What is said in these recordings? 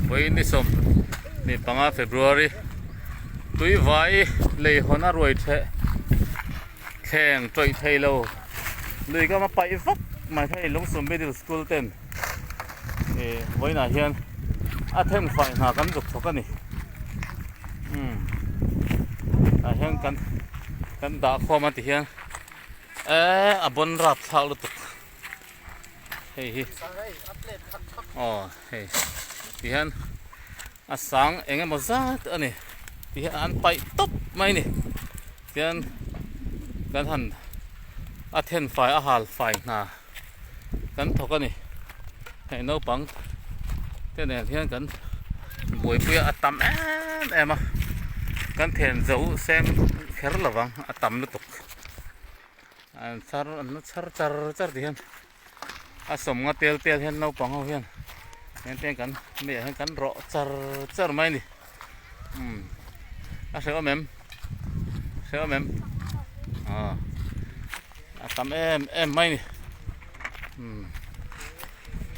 với ni som ni panga February Tuivai Lei hona roi the khen troi thei lo lui ka ma pai vak mai thei long som middle school ten với na hian a then phải na kan dục thok ani a hian kan da khoma ti hian a bon rap thak lu tuk hei hei ti hian a sang enge mo zat ani ti hian an pai top mai ni tian kan han a then phải a hal phải na kan thok ani hei no pang thế này hian kan buổi bia a tam em à kan then dấu xem kher lawang a tam lu tuk an char ti hian a som nga tel hian no pang ho hian ten kan me hian kan ro char mai ni a seo mem a tam em mai ni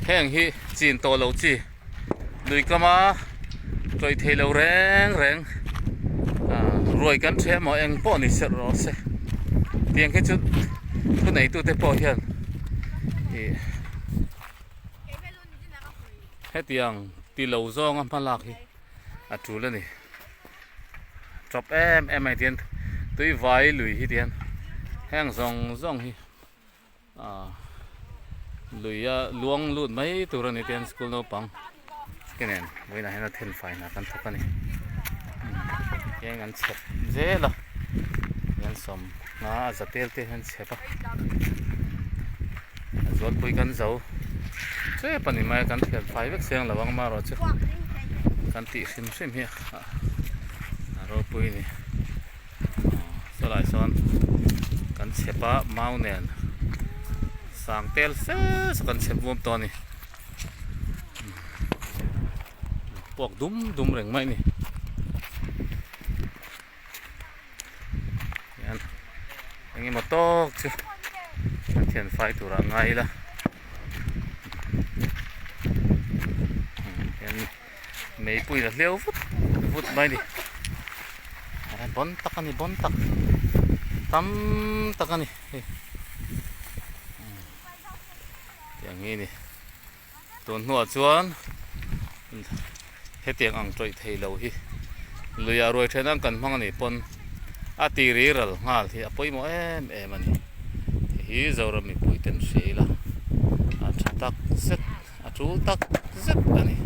heng hi chin to lo chi lui kama troi thei lo reng rồi kan the mo eng po ni ser ro se tiang ke chu nei tu te po hian he tiang ti lo zong am palak hi a tu le ni drop em ai tian Tuivai lui hi tian heng zong hi lui luang lut mai tu ran tian school no pang kenen với là nó thêm phải là căn thấp này cái ngắn chẹp dễ là ngắn sầm nó giật tiêu ngắn chẹp á rồi bôi căn dấu thế phần này mai căn thiệt phải vết xương là băng ma rồi chứ căn tị xem here rồi bôi này sau lại son căn chẹp á mau nè sang tel sẽ căn chẹp vuông to này buộc đúng rừng mai nè anh em một to chứ thiền phải tủ ra ngay là mấy bụi là liêu vút mai đi bon tắc tắm tắc anhอย่างนี้นี่ตัวหัวชวนhết tiếng ăn trôi thầy lâu hi lười rồi thế năng cần mang này pon à tì rì rồi ngal thì apoi mo em anh hi giờ rồi mình bụi tên xí là à tắc zet à chú tắc zet anh